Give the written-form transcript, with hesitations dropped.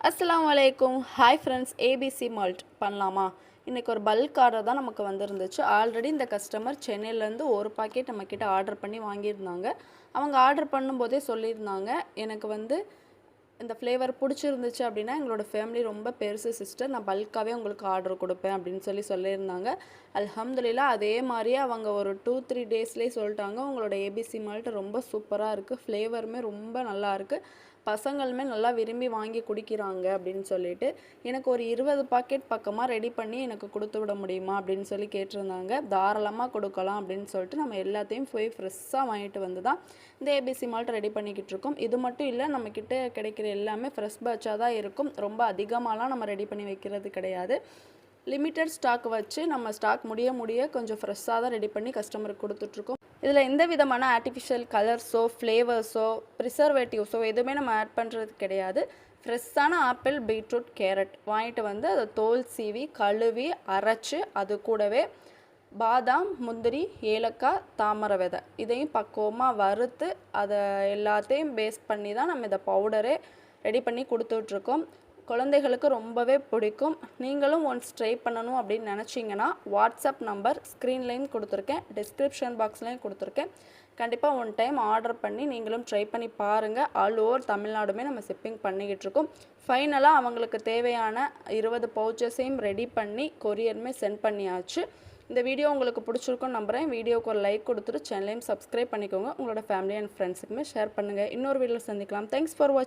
அஸ்ஸலாமு அலைக்கும். Hi friends, ABC malt பண்ணலாமா? இன்றைக்கி ஒரு பல்க் ஆர்டர் தான் நமக்கு வந்துருந்துச்சு. ஆல்ரெடி இந்த கஸ்டமர் சென்னையிலேருந்து ஒரு பாக்கெட் நம்மக்கிட்ட ஆர்டர் பண்ணி வாங்கியிருந்தாங்க. அவங்க ஆர்டர் பண்ணும்போதே சொல்லியிருந்தாங்க, எனக்கு இந்த ஃப்ளேவர் பிடிச்சிருந்துச்சு அப்படின்னா எங்களோட ஃபேமிலி ரொம்ப பெருசு சிஸ்டர், நான் பல்காகவே உங்களுக்கு ஆர்டர் கொடுப்பேன் அப்படின்னு சொல்லியிருந்தாங்க. அல்ஹம்துலில்லாஹ் அதே மாதிரியே அவங்க ஒரு 2-3 டேஸ்லேயே சொல்லிட்டாங்க, உங்களோட ஏபிசி மால்ட் ரொம்ப சூப்பராக இருக்குது, ஃப்ளேவருமே ரொம்ப நல்லா இருக்குது, பசங்களுமே நல்லா விரும்பி வாங்கி குடிக்கிறாங்க அப்படின்னு சொல்லிட்டு எனக்கு ஒரு 20 பாக்கெட் பக்கமாக ரெடி பண்ணி எனக்கு கொடுத்து விட முடியுமா அப்படின்னு சொல்லி கேட்டிருந்தாங்க. தாராளமாக கொடுக்கலாம் அப்படின்னு சொல்லிட்டு நம்ம எல்லாத்தையும் போய் ஃப்ரெஷ்ஷாக வாங்கிட்டு வந்து தான் இந்த ஏபிசி மால்ட் ரெடி பண்ணிக்கிட்டு இருக்கோம். இது மட்டும் இல்லை, நம்மக்கிட்ட கிடைக்கிற எல்லாமே ஃப்ரெஷ் பேட்சாக தான் இருக்கும். ரொம்ப அதிகமாகலாம் நம்ம ரெடி பண்ணி வைக்கிறது கிடையாது. லிமிட்டட் ஸ்டாக் வச்சு நம்ம ஸ்டாக் முடிய கொஞ்சம் ஃப்ரெஷ்ஷாக தான் ரெடி பண்ணி கஸ்டமருக்கு கொடுத்துட்ருக்கோம். இதில் எந்த விதமான ஆர்டிஃபிஷியல் கலர்ஸோ ஃப்ளேவர்ஸோ ப்ரிசர்வேட்டிவ்ஸோ எதுவுமே நம்ம ஆட் பண்ணுறது கிடையாது. ஃப்ரெஷ்ஷான ஆப்பிள், பீட்ரூட், கேரட் வாங்கிட்டு வந்து அதை தோல் சீவி கழுவி அரைச்சி அது கூடவே பாதாம், முந்திரி, ஏலக்காய், தாமரை விதை இதையும் பக்குவமாக வறுத்து அதை எல்லாத்தையும் பேஸ் பண்ணி தான் நம்ம இதை பவுடரே ரெடி பண்ணி கொடுத்துட்ருக்கோம். குழந்தைகளுக்கு ரொம்பவே பிடிக்கும். நீங்களும் ஒன்ஸ் ட்ரை பண்ணணும் அப்படின்னு நினச்சிங்கன்னா வாட்ஸ்அப் நம்பர் ஸ்க்ரீன்லேயும் கொடுத்துருக்கேன், டிஸ்கிரிப்ஷன் பாக்ஸ்லேயும் கொடுத்துருக்கேன். கண்டிப்பாக ஒன் டைம் ஆர்டர் பண்ணி நீங்களும் ட்ரை பண்ணி பாருங்கள். ஆல் ஓவர் தமிழ்நாடுமே நம்ம ஷிப்பிங் பண்ணிக்கிட்டு இருக்கோம். ஃபைனலாக அவங்களுக்கு தேவையான 20 பவுச்சஸையும் ரெடி பண்ணி கொரியருமே சென்ட் பண்ணியாச்சு. இந்த வீடியோ உங்களுக்கு பிடிச்சிருக்கும்னு நம்புகிறேன். வீடியோவுக்கு ஒரு லைக் கொடுத்துட்டு சேனலையும் சப்ஸ்கிரைப் பண்ணிக்கோங்க. உங்களோட ஃபேமிலி அண்ட் ஃப்ரெண்ட்ஸுக்குமே ஷேர் பண்ணுங்கள். இன்னொரு வீடியோவில் சந்திக்கலாம். தேங்க்ஸ் ஃபார் வாட்சிங்.